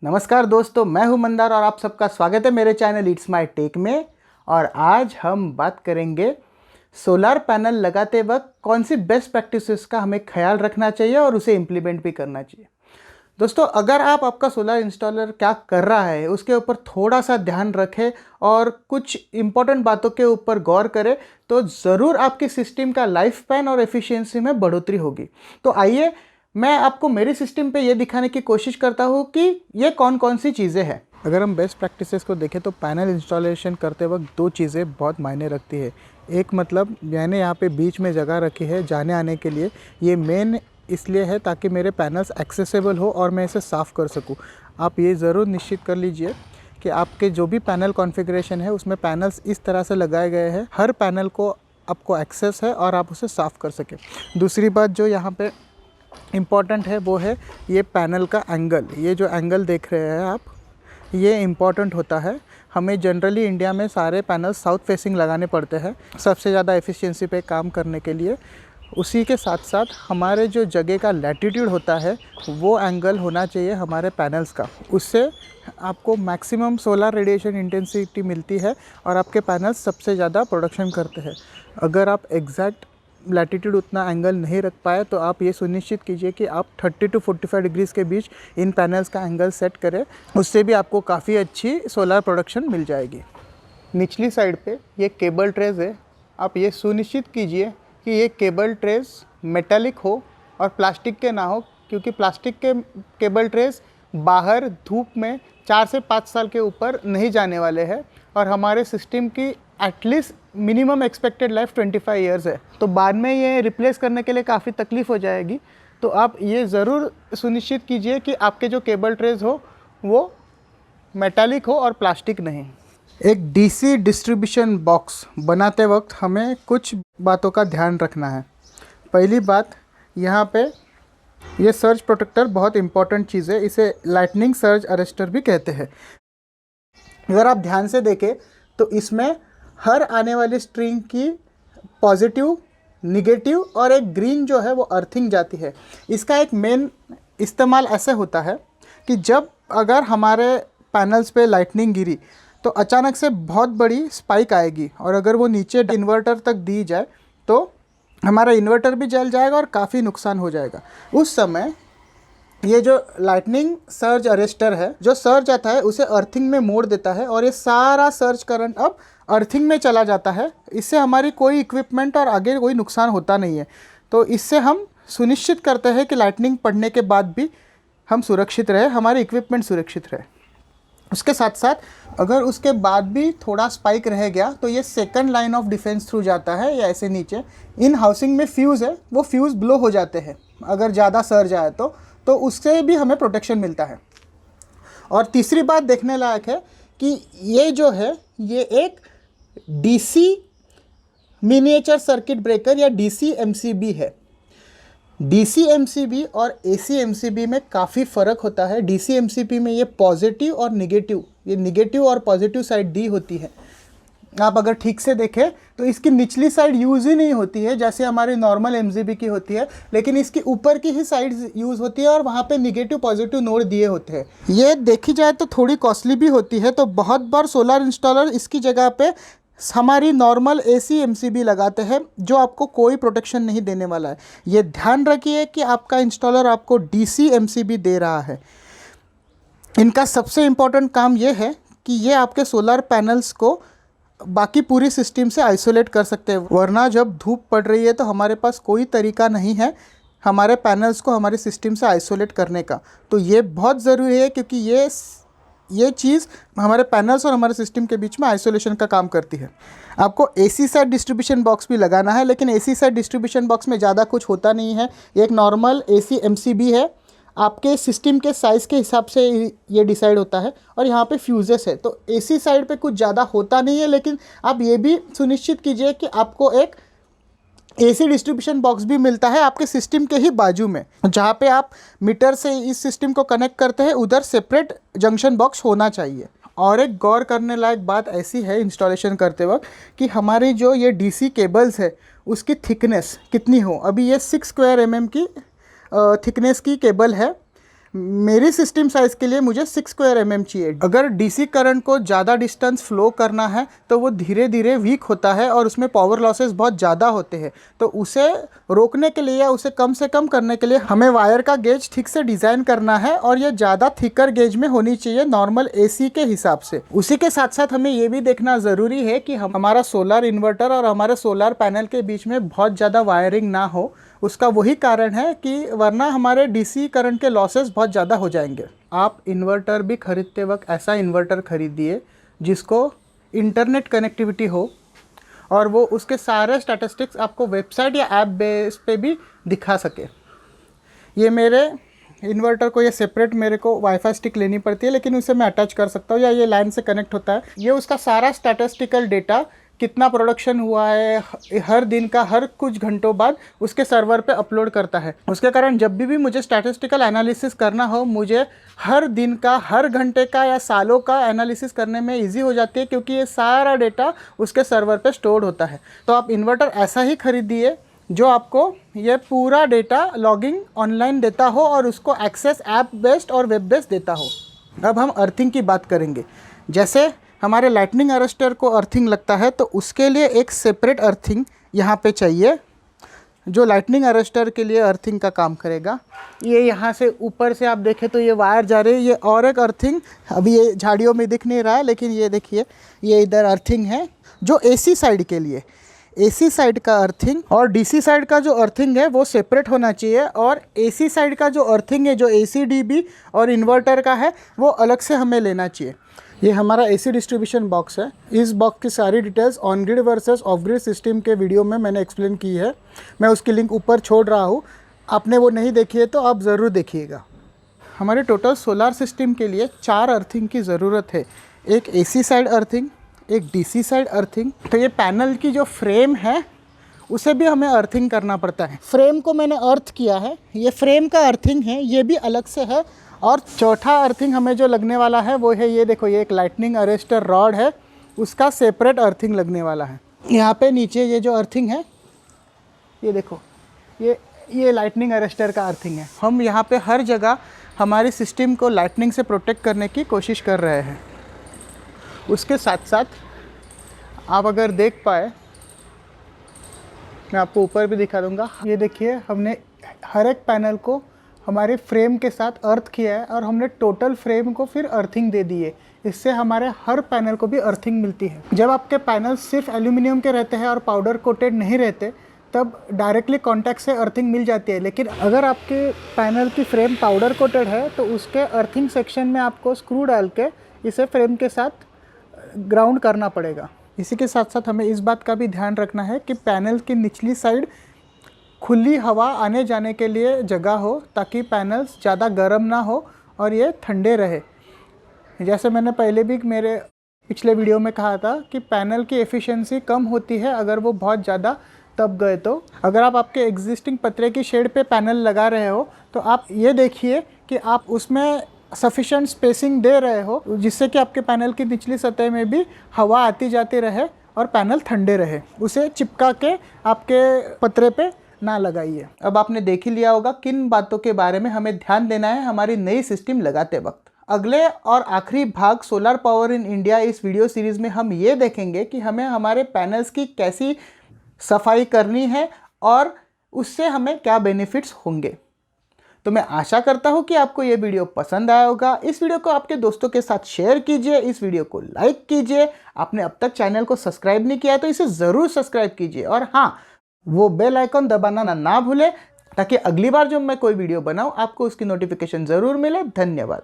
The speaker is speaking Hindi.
नमस्कार दोस्तों, मैं हूं मंदार और आप सबका स्वागत है मेरे चैनल इट्स माय टेक में। और आज हम बात करेंगे सोलर पैनल लगाते वक्त कौन सी बेस्ट प्रैक्टिसेस का हमें ख्याल रखना चाहिए और उसे इम्प्लीमेंट भी करना चाहिए। दोस्तों, अगर आपका सोलर इंस्टॉलर क्या कर रहा है उसके ऊपर थोड़ा सा ध्यान रखें और कुछ इम्पोर्टेंट बातों के ऊपर गौर करें तो ज़रूर आपके सिस्टम का लाइफ स्पैन और एफिशिएंसी में बढ़ोतरी होगी। तो आइए मैं आपको मेरे सिस्टम पे ये दिखाने की कोशिश करता हूँ कि ये कौन कौन सी चीज़ें हैं। अगर हम बेस्ट प्रैक्टिसेस को देखें तो पैनल इंस्टॉलेशन करते वक्त दो चीज़ें बहुत मायने रखती है। एक मतलब मैंने यहाँ पे बीच में जगह रखी है जाने आने के लिए। ये मेन इसलिए है ताकि मेरे पैनल्स एक्सेसिबल हो और मैं इसे साफ़ कर सकूँ। आप ये ज़रूर निश्चित कर लीजिए कि आपके जो भी पैनल कॉन्फ़िगरेशन है उसमें पैनल्स इस तरह से लगाए गए हैं, हर पैनल को आपको एक्सेस है और आप उसे साफ़ कर सकें। दूसरी बात जो यहाँ पे इम्पॉर्टेंट है वो है ये पैनल का एंगल। ये जो एंगल देख रहे हैं आप, ये इम्पॉर्टेंट होता है। हमें जनरली इंडिया में सारे पैनल साउथ फेसिंग लगाने पड़ते हैं सबसे ज़्यादा एफिशिएंसी पे काम करने के लिए। उसी के साथ साथ हमारे जो जगह का लैटिट्यूड होता है वो एंगल होना चाहिए हमारे पैनल्स का। उससे आपको मैक्सिमम सोलर रेडिएशन इंटेंसिटी मिलती है और आपके पैनल्स सबसे ज़्यादा प्रोडक्शन करते हैं। अगर आप एग्जैक्ट लैटिट्यूड उतना एंगल नहीं रख पाए तो आप ये सुनिश्चित कीजिए कि आप 30 to 45 डिग्रीज़ के बीच इन पैनल्स का एंगल सेट करें। उससे भी आपको काफ़ी अच्छी सोलर प्रोडक्शन मिल जाएगी। निचली साइड पे ये केबल ट्रेस है। आप ये सुनिश्चित कीजिए कि ये केबल ट्रेस मेटालिक हो और प्लास्टिक के ना हो, क्योंकि प्लास्टिक के केबल ट्रेस बाहर धूप में 4 से 5 साल के ऊपर नहीं जाने वाले हैं और हमारे सिस्टम की at least minimum expected life 25 years है। तो बाद में ये रिप्लेस करने के लिए काफ़ी तकलीफ़ हो जाएगी। तो आप ये ज़रूर सुनिश्चित कीजिए कि आपके जो केबल ट्रेस हो वो मेटालिक हो और प्लास्टिक नहीं। एक डीसी डिस्ट्रीब्यूशन बॉक्स बनाते वक्त हमें कुछ बातों का ध्यान रखना है। पहली बात, यहाँ पे ये सर्ज प्रोटेक्टर बहुत इंपॉर्टेंट चीज़ है। इसे लाइटनिंग सर्ज अरेस्टर भी कहते हैं। अगर आप ध्यान से देखें तो इसमें हर आने वाली स्ट्रिंग की पॉजिटिव, निगेटिव और एक ग्रीन जो है वो अर्थिंग जाती है। इसका एक मेन इस्तेमाल ऐसे होता है कि जब अगर हमारे पैनल्स पे लाइटनिंग गिरी तो अचानक से बहुत बड़ी स्पाइक आएगी और अगर वो नीचे इन्वर्टर तक दी जाए तो हमारा इन्वर्टर भी जल जाएगा और काफ़ी नुकसान हो जाएगा। उस समय ये जो लाइटनिंग सर्ज अरेस्टर है, जो सर्ज आता है उसे अर्थिंग में मोड़ देता है और ये सारा सर्ज करंट अब अर्थिंग में चला जाता है। इससे हमारी कोई इक्विपमेंट और आगे कोई नुकसान होता नहीं है। तो इससे हम सुनिश्चित करते हैं कि लाइटनिंग पड़ने के बाद भी हम सुरक्षित रहे, हमारे इक्विपमेंट सुरक्षित रहे। उसके साथ साथ अगर उसके बाद भी थोड़ा स्पाइक रह गया तो ये second line of defence through जाता है या ऐसे नीचे इन हाउसिंग में फ्यूज़ है, वो फ्यूज़ ब्लो हो जाते हैं अगर ज़्यादा सर्ज आए तो उससे भी हमें प्रोटेक्शन मिलता है। और तीसरी बात देखने लायक है कि ये जो है ये एक डीसी मिनिएचर सर्किट ब्रेकर या डीसी एमसीबी है। डीसी एमसीबी और एसी एमसीबी में काफ़ी फ़र्क होता है। डीसी एमसीबी में ये पॉजिटिव और निगेटिव, ये निगेटिव और पॉजिटिव साइड दी होती है। आप अगर ठीक से देखें तो इसकी निचली साइड यूज़ ही नहीं होती है जैसे हमारी नॉर्मल एमसीबी की होती है, लेकिन इसकी ऊपर की ही साइड यूज़ होती है और वहाँ पे निगेटिव पॉजिटिव नोड दिए होते हैं। ये देखी जाए तो थोड़ी कॉस्टली भी होती है, तो बहुत बार सोलर इंस्टॉलर इसकी जगह पे हमारी नॉर्मल एसी एमसीबी लगाते हैं जो आपको कोई प्रोटेक्शन नहीं देने वाला है। ये ध्यान रखिए कि आपका इंस्टॉलर आपको डीसी एमसीबी दे रहा है। इनका सबसे इम्पॉर्टेंट काम ये है कि ये आपके सोलर पैनल्स को बाकी पूरी सिस्टम से आइसोलेट कर सकते हैं, वरना जब धूप पड़ रही है तो हमारे पास कोई तरीका नहीं है हमारे पैनल्स को हमारे सिस्टम से आइसोलेट करने का। तो ये बहुत ज़रूरी है क्योंकि ये चीज़ हमारे पैनल्स और हमारे सिस्टम के बीच में आइसोलेशन का काम करती है। आपको एसी साइड डिस्ट्रीब्यूशन बॉक्स भी लगाना है, लेकिन एसी साइड डिस्ट्रीब्यूशन बॉक्स में ज़्यादा कुछ होता नहीं है। ये एक नॉर्मल एसी एमसीबी है, आपके सिस्टम के साइज़ के हिसाब से ये डिसाइड होता है और यहाँ पे फ्यूजेस है। तो एसी साइड पे कुछ ज़्यादा होता नहीं है, लेकिन आप ये भी सुनिश्चित कीजिए कि आपको एक एसी डिस्ट्रीब्यूशन बॉक्स भी मिलता है आपके सिस्टम के ही बाजू में। जहाँ पे आप मीटर से इस सिस्टम को कनेक्ट करते हैं उधर सेपरेट जंक्शन बॉक्स होना चाहिए। और एक गौर करने लायक बात ऐसी है इंस्टॉलेशन करते वक्त कि हमारी जो ये डीसी केबल्स है उसकी थिकनेस कितनी हो। अभी ये 6 स्क्वायर mm की थिकनेस की केबल है। मेरी सिस्टम साइज़ के लिए मुझे 6 स्क्वायर mm चाहिए। अगर डीसी करंट को ज़्यादा डिस्टेंस फ्लो करना है तो वो धीरे धीरे वीक होता है और उसमें पावर लॉसेस बहुत ज़्यादा होते हैं। तो उसे रोकने के लिए या उसे कम से कम करने के लिए हमें वायर का गेज ठीक से डिज़ाइन करना है और ये ज़्यादा थिकर गेज में होनी चाहिए नॉर्मल AC के हिसाब से। उसी के साथ साथ हमें ये भी देखना ज़रूरी है कि हमारा सोलर इन्वर्टर और हमारे सोलर पैनल के बीच में बहुत ज़्यादा वायरिंग ना हो। उसका वही कारण है कि वरना हमारे डीसी करंट के लॉसेस बहुत ज़्यादा हो जाएंगे। आप इन्वर्टर भी खरीदते वक्त ऐसा इन्वर्टर खरीदिए जिसको इंटरनेट कनेक्टिविटी हो और वो उसके सारे स्टैटिस्टिक्स आपको वेबसाइट या ऐप बेस पे भी दिखा सके। ये मेरे इन्वर्टर को ये सेपरेट मेरे को वाईफाई स्टिक लेनी पड़ती है, लेकिन उसे मैं अटैच कर सकता हूँ या ये लाइन से कनेक्ट होता है। ये उसका सारा स्टैटिस्टिकल डेटा, कितना प्रोडक्शन हुआ है हर दिन का, हर कुछ घंटों बाद उसके सर्वर पे अपलोड करता है। उसके कारण जब भी मुझे स्टैटिस्टिकल एनालिसिस करना हो, मुझे हर दिन का, हर घंटे का या सालों का एनालिसिस करने में इजी हो जाती है, क्योंकि ये सारा डेटा उसके सर्वर पे स्टोर होता है। तो आप इन्वर्टर ऐसा ही खरीदिए जो आपको ये पूरा डेटा लॉगिंग ऑनलाइन देता हो और उसको एक्सेस ऐप बेस्ड और वेब बेस्ड देता हो। अब हम अर्थिंग की बात करेंगे। जैसे हमारे लाइटनिंग अरेस्टर को अर्थिंग लगता है तो उसके लिए एक सेपरेट अर्थिंग यहाँ पे चाहिए जो लाइटनिंग अरेस्टर के लिए अर्थिंग का काम करेगा। ये यहाँ से ऊपर से आप देखें तो ये वायर जा रही है, ये और एक अर्थिंग अभी ये झाड़ियों में दिख नहीं रहा है, लेकिन ये देखिए ये इधर अर्थिंग है जो AC साइड के लिए। AC साइड का अर्थिंग और DC साइड का जो अर्थिंग है वो सेपरेट होना चाहिए, और AC साइड का जो अर्थिंग है जो AC/DB और इन्वर्टर का है वो अलग से हमें लेना चाहिए। ये हमारा AC डिस्ट्रीब्यूशन बॉक्स है। इस बॉक्स की सारी details on grid versus of grid system के वीडियो में मैंने एक्सप्लेन की है। मैं उसकी लिंक ऊपर छोड़ रहा हूँ, आपने वो नहीं देखी है तो आप ज़रूर देखिएगा। हमारे टोटल सोलर सिस्टम के लिए 4 अर्थिंग की ज़रूरत है। एक AC साइड अर्थिंग, एक DC साइड अर्थिंग। तो ये पैनल की जो फ्रेम है उसे भी हमें अर्थिंग करना पड़ता है। फ्रेम को मैंने अर्थ किया है, ये फ्रेम का अर्थिंग है, ये भी अलग से है। और चौथा अर्थिंग हमें जो लगने वाला है वो है ये देखो, ये एक लाइटनिंग अरेस्टर रॉड है, उसका सेपरेट अर्थिंग लगने वाला है। यहाँ पे नीचे ये जो अर्थिंग है ये देखो, ये लाइटनिंग अरेस्टर का अर्थिंग है। हम यहाँ पे हर जगह हमारी सिस्टम को लाइटनिंग से प्रोटेक्ट करने की कोशिश कर रहे हैं। उसके साथ साथ आप अगर देख पाए, मैं आपको ऊपर भी दिखा दूँगा, ये देखिए हमने हर एक पैनल को हमारे फ्रेम के साथ अर्थ किया है और हमने टोटल फ्रेम को फिर अर्थिंग दे दी है। इससे हमारे हर पैनल को भी अर्थिंग मिलती है। जब आपके पैनल सिर्फ एल्यूमिनियम के रहते हैं और पाउडर कोटेड नहीं रहते तब डायरेक्टली कॉन्टैक्ट से अर्थिंग मिल जाती है, लेकिन अगर आपके पैनल की फ्रेम पाउडर कोटेड है तो उसके अर्थिंग सेक्शन में आपको स्क्रू डाल के इसे फ्रेम के साथ ग्राउंड करना पड़ेगा। इसी के साथ साथ हमें इस बात का भी ध्यान रखना है कि पैनल की निचली साइड खुली हवा आने जाने के लिए जगह हो, ताकि पैनल्स ज़्यादा गर्म ना हो और ये ठंडे रहे। जैसे मैंने पहले भी मेरे पिछले वीडियो में कहा था कि पैनल की एफिशिएंसी कम होती है अगर वो बहुत ज़्यादा तप गए। तो अगर आप आपके एग्जिस्टिंग पतरे की शेड पे पैनल लगा रहे हो तो आप ये देखिए कि आप उसमें सफिशेंट स्पेसिंग दे रहे हो, जिससे कि आपके पैनल की निचली सतह में भी हवा आती जाती रहे और पैनल ठंडे रहे। उसे चिपका के आपके पतरे पे ना लगाइए। अब आपने देख ही लिया होगा किन बातों के बारे में हमें ध्यान देना है हमारी नई सिस्टम लगाते वक्त। अगले और आखिरी भाग सोलर पावर इन इंडिया इस वीडियो सीरीज़ में हम ये देखेंगे कि हमें हमारे पैनल्स की कैसी सफाई करनी है और उससे हमें क्या बेनिफिट्स होंगे। तो मैं आशा करता हूँ कि आपको ये वीडियो पसंद आया होगा। इस वीडियो को आपके दोस्तों के साथ शेयर कीजिए, इस वीडियो को लाइक कीजिए। आपने अब तक चैनल को सब्सक्राइब नहीं किया है तो इसे ज़रूर सब्सक्राइब कीजिए, और हाँ, वो बेल आइकन दबाना ना भूलें ताकि अगली बार जब मैं कोई वीडियो बनाऊँ आपको उसकी नोटिफिकेशन ज़रूर मिले। धन्यवाद।